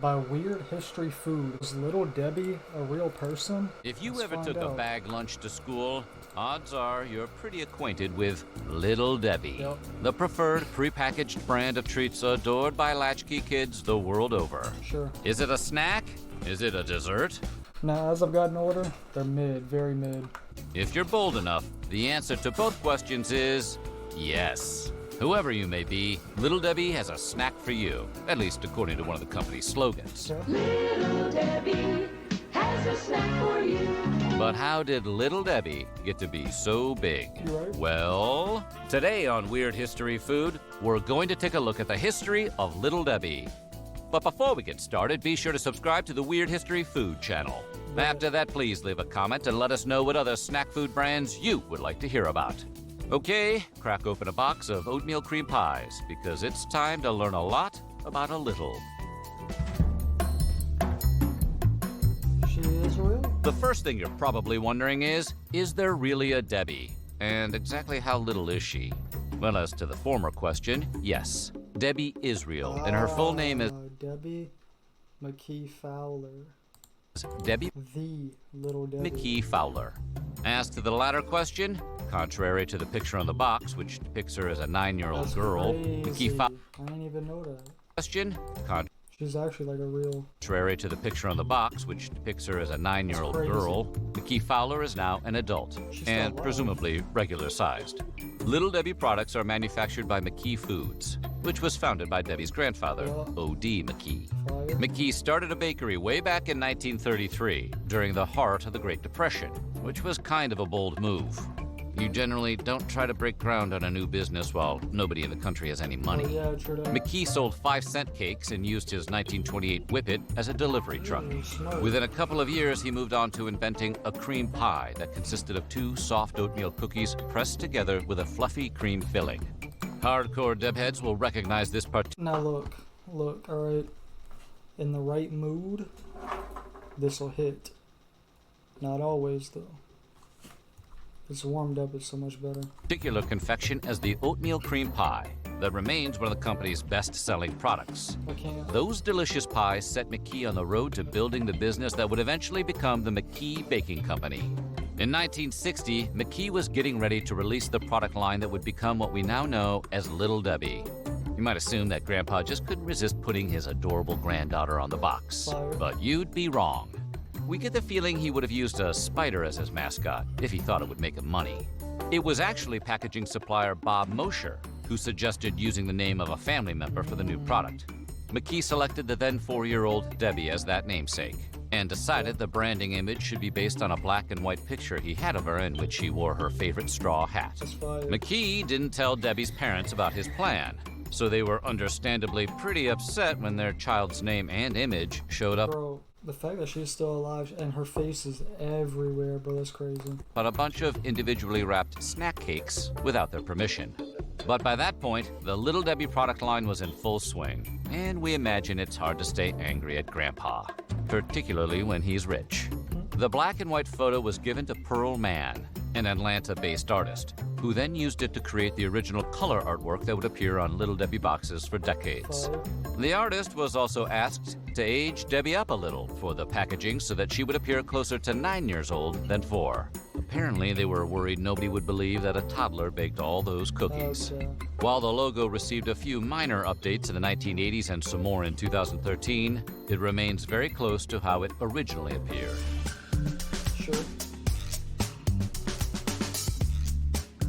By Weird History Food, is Little Debbie a real person? If you Let's ever find took a out. bag lunch to school, odds are you're pretty acquainted with Little Debbie, Yep. the preferred prepackaged brand of treats adored by latchkey kids the world over. Sure. Is it a snack? Is it a dessert? Now, as I've gotten older, they're mid, very mid. If you're bold enough, the answer to both questions is yes. Whoever you may be, Little Debbie has a snack for you, at least according to one of the company's slogans. Okay. Little Debbie has a snack for you. But how did Little Debbie get to be so big? You right. Well, today on Weird History Food, we're going to take a look at the history of Little Debbie. But before we get started, be sure to subscribe to the Weird History Food channel. After that, please leave a comment and let us know what other snack food brands you would like to hear about. Okay, crack open a box of oatmeal cream pies, because it's time to learn a lot about a little. She is real? The first thing you're probably wondering is there really a Debbie? And exactly how little is she? Well, as to the former question, yes. Debbie is real, and her full name is Debbie McKee Fowler. Debbie The Little Debbie. McKee Fowler. As to the latter question, contrary to the picture on the box, which depicts her as a 9-year-old That's girl, crazy. McKee Fowler I didn't even know that. question, She's actually like a real... contrary to the picture on the box, which depicts her as a 9-year-old That's crazy. girl, McKee Fowler is now an adult She's and not alive. presumably regular-sized. Little Debbie products are manufactured by McKee Foods, which was founded by Debbie's grandfather, Yeah. O.D. McKee. Fire. McKee started a bakery way back in 1933, during the heart of the Great Depression, which was kind of a bold move. You generally don't try to break ground on a new business while nobody in the country has any money. Oh, yeah, true that. McKee sold 5-cent cakes and used his 1928 Whippet as a delivery truck. Smart. Within a couple of years, he moved on to inventing a cream pie that consisted of 2 soft oatmeal cookies pressed together with a fluffy cream filling. Hardcore Debheads will recognize this part. Now look, alright. In the right mood, this'll hit. Not always, though. It's warmed up, it's so much better. Particular confection as the oatmeal cream pie that remains one of the company's best-selling products. I can't. Those delicious pies set McKee on the road to building the business that would eventually become the McKee Baking Company. In 1960, McKee was getting ready to release the product line that would become what we now know as Little Debbie. You might assume that Grandpa just couldn't resist putting his adorable granddaughter on the box. Fire. But you'd be wrong. We get the feeling he would have used a spider as his mascot if he thought it would make him money. It was actually packaging supplier Bob Mosher who suggested using the name of a family member for the new product. McKee selected the then 4-year-old Debbie as that namesake and decided the branding image should be based on a black and white picture he had of her in which she wore her favorite straw hat. It's fire. McKee didn't tell Debbie's parents about his plan, so they were understandably pretty upset when their child's name and image showed up Bro, the fact that she's still alive and her face is everywhere, bro, that's crazy. on a bunch of individually wrapped snack cakes without their permission. But by that point, the Little Debbie product line was in full swing, and we imagine it's hard to stay angry at Grandpa, particularly when he's rich. The black and white photo was given to Pearl Mann, an Atlanta-based artist, who then used it to create the original color artwork that would appear on Little Debbie boxes for decades. Fire. The artist was also asked to age Debbie up a little for the packaging so that she would appear closer to 9 years old than 4. Apparently, they were worried nobody would believe that a toddler baked all those cookies. Okay. While the logo received a few minor updates in the 1980s and some more in 2013, it remains very close to how it originally appeared. Sure.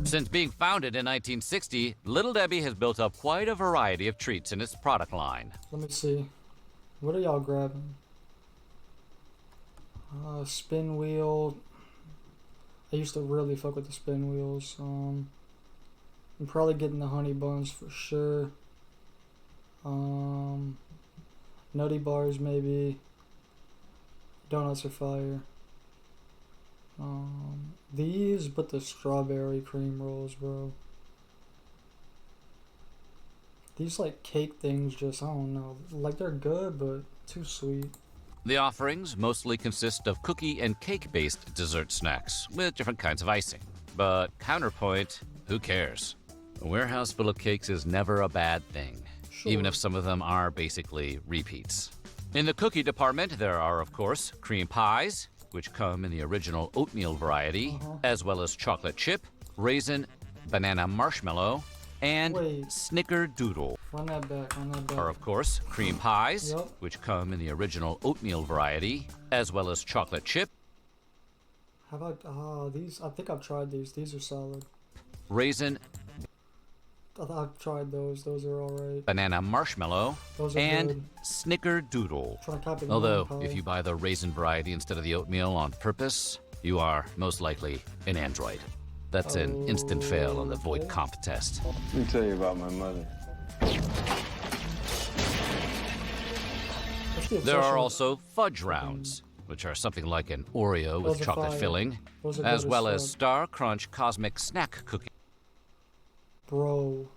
Since being founded in 1960, Little Debbie has built up quite a variety of treats in its product line. Let me see. What are y'all grabbing? Spin wheel. I used to really fuck with the spin wheels. I'm probably getting the honey buns for sure. Nutty bars maybe. Donuts are fire. These, but the strawberry cream rolls, bro. These like cake things just, I don't know. Like they're good, but too sweet. The offerings mostly consist of cookie and cake-based dessert snacks with different kinds of icing. But counterpoint, who cares? A warehouse full of cakes is never a bad thing, Sure. even if some of them are basically repeats. In the cookie department, there are, of course, cream pies, which come in the original oatmeal variety, as well as chocolate chip, raisin, banana marshmallow, and Wait. snickerdoodle. Run that back. Are, of course, cream pies, Yep. which come in the original oatmeal variety, as well as chocolate chip, How about these? I think I've tried these. These are solid. raisin, I've tried those. Those are alright. banana marshmallow, Those are and good. snickerdoodle. Trying to copy the Although, pie. if you buy the raisin variety instead of the oatmeal on purpose, you are most likely an android. That's an instant fail on the void Okay. comp test. Let me tell you about my mother. What's the There obsession are with- also fudge rounds, which are something like an Oreo with Those are chocolate fire. filling, Those are as good well as as fuck. Star Crunch Cosmic Snack Cookies, Bro.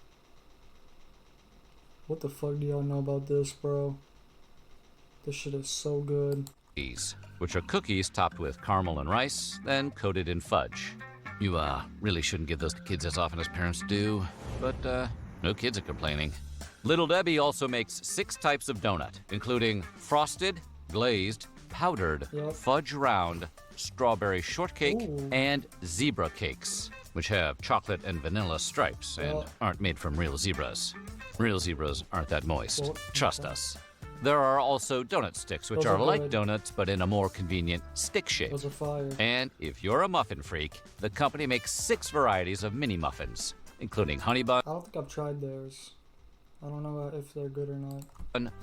What the fuck do y'all know about this, bro? This shit is so good. which are cookies topped with caramel and rice, then coated in fudge. You really shouldn't give those to kids as often as parents do, but no kids are complaining. Little Debbie also makes 6 types of donut, including frosted, glazed, powdered, Yep. fudge round, strawberry shortcake, Ooh. and zebra cakes, which have chocolate and vanilla stripes and Well- aren't made from real zebras. Real zebras aren't that moist. Well, Trust us. There are also donut sticks, which Those are are like good. donuts but in a more convenient stick shape. Those are fire. And if you're a muffin freak, the company makes 6 varieties of mini muffins, including honey bun, I don't think I've tried theirs. I don't know if they're good or not.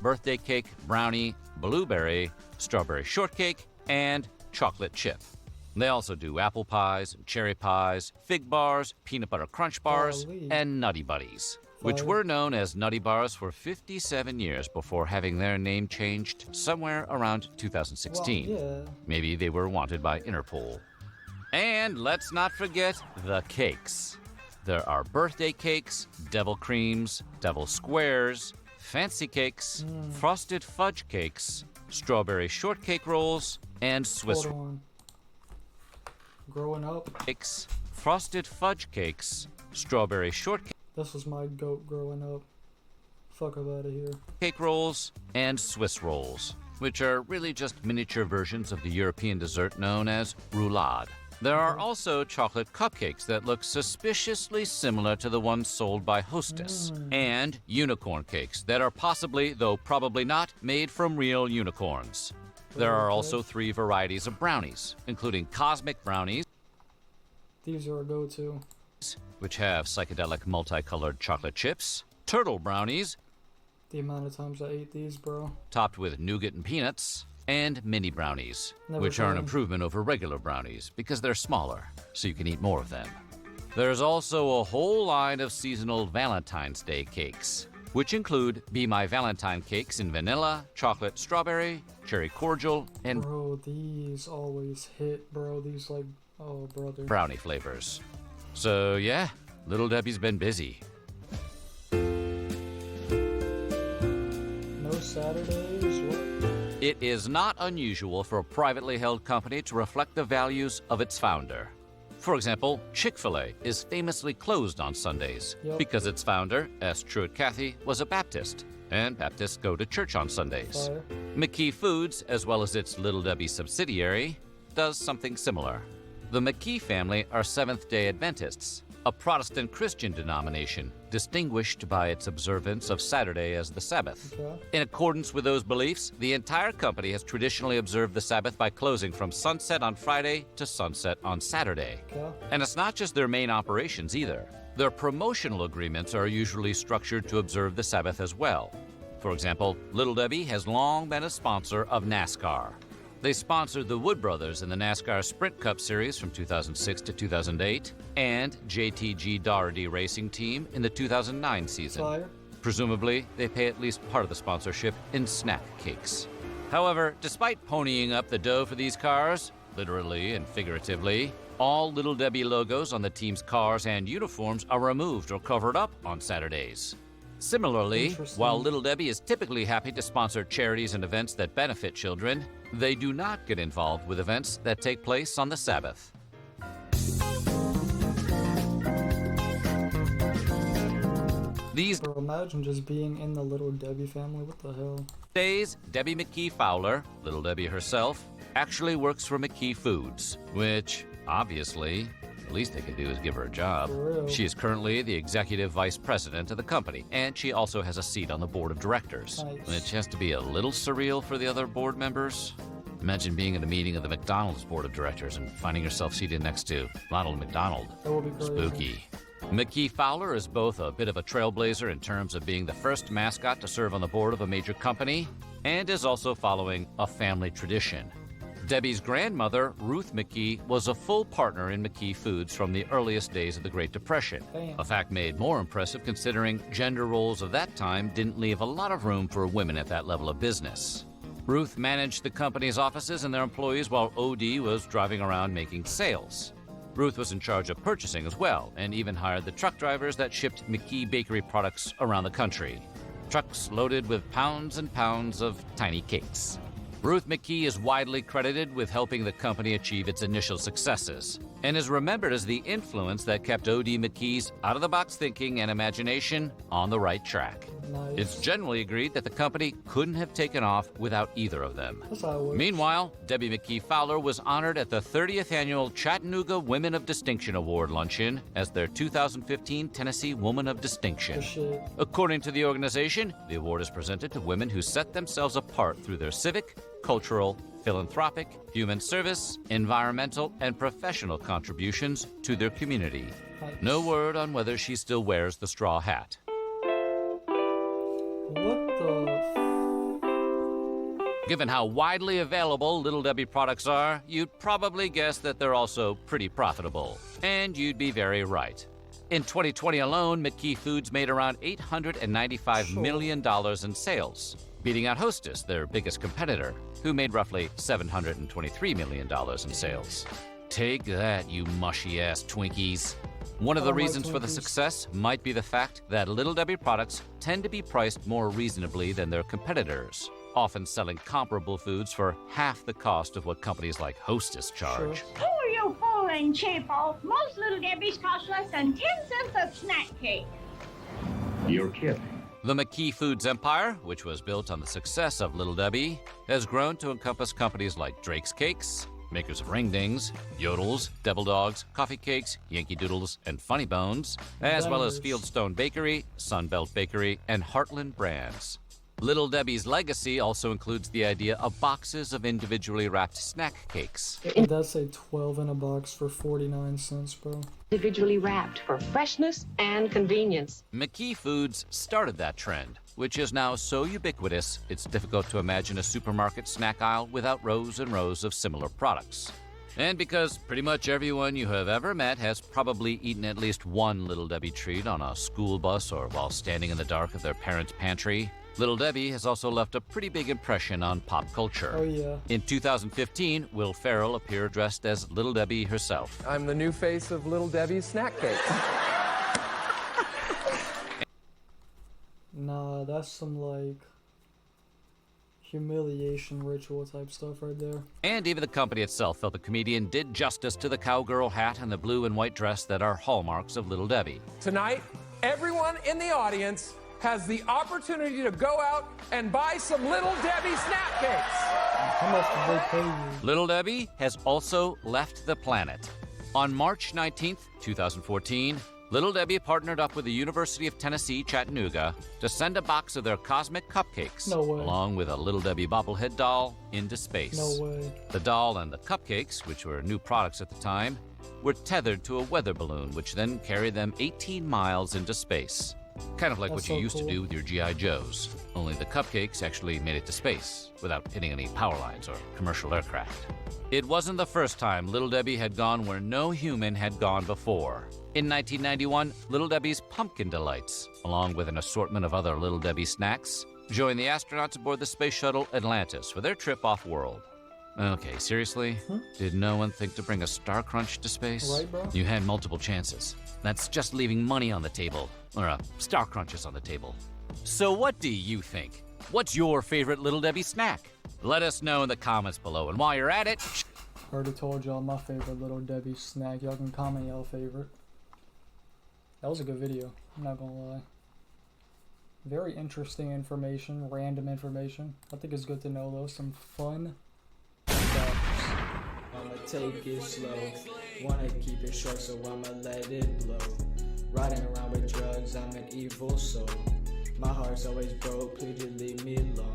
birthday cake, brownie, blueberry, strawberry shortcake, and chocolate chip. They also do apple pies, and cherry pies, fig bars, peanut butter crunch bars, Golly. and Nutty Buddies, which Fire. were known as Nutty Bars for 57 years before having their name changed somewhere around 2016. Well, yeah. Maybe they were wanted by Interpol. And let's not forget the cakes. There are birthday cakes, devil creams, devil squares, fancy cakes, frosted fudge cakes, strawberry shortcake rolls, and Swiss Hold on. Growing up, cakes, frosted fudge cakes, strawberry shortcake this was my goat growing up. Fuck up out of here. rolls, and Swiss rolls, which are really just miniature versions of the European dessert known as roulade. There are also chocolate cupcakes that look suspiciously similar to the ones sold by Hostess, and unicorn cakes that are possibly, though probably not, made from real unicorns. There are Okay. also 3 varieties of brownies, including cosmic brownies, These are a go-to. which have psychedelic multicolored chocolate chips, turtle brownies, The amount of times I ate these, bro. topped with nougat and peanuts, and mini brownies, Never which are an tried. improvement over regular brownies because they're smaller, so you can eat more of them. There's also a whole line of seasonal Valentine's Day cakes, which include Be My Valentine cakes in vanilla, chocolate, strawberry, cherry cordial, and Bro, these always hit, bro. These like, oh, brother. brownie flavors. So yeah, Little Debbie's been busy. No Saturdays? What? It is not unusual for a privately held company to reflect the values of its founder. For example, Chick-fil-A is famously closed on Sundays Yep. because its founder, S. Truett Cathy, was a Baptist, and Baptists go to church on Sundays. Fire. McKee Foods, as well as its Little Debbie subsidiary, does something similar. The McKee family are Seventh-day Adventists, a Protestant Christian denomination distinguished by its observance of Saturday as the Sabbath. Okay. In accordance with those beliefs, the entire company has traditionally observed the Sabbath by closing from sunset on Friday to sunset on Saturday. Okay. And it's not just their main operations either. Their promotional agreements are usually structured to observe the Sabbath as well. For example, Little Debbie has long been a sponsor of NASCAR. They sponsored the Wood Brothers in the NASCAR Sprint Cup Series from 2006 to 2008 and JTG Daugherty Racing Team in the 2009 season. Fire. Presumably, they pay at least part of the sponsorship in snack cakes. However, despite ponying up the dough for these cars, literally and figuratively, all Little Debbie logos on the team's cars and uniforms are removed or covered up on Saturdays. Similarly, Interesting. while Little Debbie is typically happy to sponsor charities and events that benefit children, they do not get involved with events that take place on the Sabbath. These Bro, imagine just being in the Little Debbie family. What the hell? days, Debbie McKee Fowler, Little Debbie herself, actually works for McKee Foods, which, obviously, the least they can do is give her a job. For real. She is currently the executive vice president of the company, and she also has a seat on the board of directors, Nice. which has to be a little surreal for the other board members. Imagine being at a meeting of the McDonald's board of directors and finding yourself seated next to Ronald McDonald. That would be crazy. Spooky. McKee Fowler is both a bit of a trailblazer in terms of being the first mascot to serve on the board of a major company, and is also following a family tradition. Debbie's grandmother, Ruth McKee, was a full partner in McKee Foods from the earliest days of the Great Depression. Damn. A fact made more impressive considering gender roles of that time didn't leave a lot of room for women at that level of business. Ruth managed the company's offices and their employees while OD was driving around making sales. Ruth was in charge of purchasing as well, and even hired the truck drivers that shipped McKee bakery products around the country. Trucks loaded with pounds and pounds of tiny cakes. Ruth McKee is widely credited with helping the company achieve its initial successes, and is remembered as the influence that kept O.D. McKee's out-of-the-box thinking and imagination on the right track. Nice. It's generally agreed that the company couldn't have taken off without either of them. That's how it works. Meanwhile, Debbie McKee Fowler was honored at the 30th annual Chattanooga Women of Distinction Award luncheon as their 2015 Tennessee Woman of Distinction. Good shit. According to the organization, the award is presented to women who set themselves apart through their civic, cultural, philanthropic, human service, environmental, and professional contributions to their community. Nice. No word on whether she still wears the straw hat. What the Given how widely available Little Debbie products are, you'd probably guess that they're also pretty profitable. And you'd be very right. In 2020 alone, McKee Foods made around $895 million in sales, beating out Hostess, their biggest competitor, who made roughly $723 million in sales. Take that, you mushy-ass Twinkies. One of the Oh, my reasons for the Twinkies. success might be the fact that Little Debbie products tend to be priced more reasonably than their competitors, often selling comparable foods for half the cost of what companies like Hostess charge. Sure. Who are you fooling, cheapo? Most Little Debbie's cost less than 10 cents a snack cake. You're kidding. The McKee Foods empire, which was built on the success of Little Debbie, has grown to encompass companies like Drake's Cakes, makers of Ring Dings, Yodels, Devil Dogs, Coffee Cakes, Yankee Doodles, and Funny Bones, as well as Bangers. Fieldstone Bakery, Sunbelt Bakery, and Heartland Brands. Little Debbie's legacy also includes the idea of boxes of individually wrapped snack cakes. That's a 12 in a box for 49 cents, bro. Individually wrapped for freshness and convenience. McKee Foods started that trend, which is now so ubiquitous it's difficult to imagine a supermarket snack aisle without rows and rows of similar products. And because pretty much everyone you have ever met has probably eaten at least one Little Debbie treat on a school bus or while standing in the dark of their parents' pantry, Little Debbie has also left a pretty big impression on pop culture. Oh, yeah. In 2015, Will Ferrell appeared dressed as Little Debbie herself. I'm the new face of Little Debbie's snack cakes. Nah, that's some, like, humiliation ritual type stuff right there. And even the company itself felt the comedian did justice to the cowgirl hat and the blue and white dress that are hallmarks of Little Debbie. Tonight, everyone in the audience has the opportunity to go out and buy some Little Debbie snack cakes. How much did they pay you? Little Debbie has also left the planet. On March 19th, 2014, Little Debbie partnered up with the University of Tennessee, Chattanooga, to send a box of their cosmic cupcakes, No way. along with a Little Debbie bobblehead doll, into space. No way. The doll and the cupcakes, which were new products at the time, were tethered to a weather balloon, which then carried them 18 miles into space. Kind of like That's what you so used cool. to do with your G.I. Joes, only the cupcakes actually made it to space without hitting any power lines or commercial aircraft. It wasn't the first time Little Debbie had gone where no human had gone before. In 1991, Little Debbie's Pumpkin Delights, along with an assortment of other Little Debbie snacks, joined the astronauts aboard the space shuttle Atlantis for their trip off-world. Okay, seriously? Did no one think to bring a Star Crunch to space? Right, bro? You had multiple chances. That's just leaving money on the table, or Star Crunches on the table. So what do you think? What's your favorite Little Debbie snack? Let us know in the comments below. And while you're at it, Already told y'all my favorite Little Debbie snack. Y'all can comment y'all favorite. That was a good video. I'm not gonna lie. Very interesting information, random information. I think it's good to know though. Some fun facts. I'ma take it slow, wanna keep it short, so I'ma let it blow. Riding around with drugs, I'm an evil soul. My heart's always broke, please just leave me alone.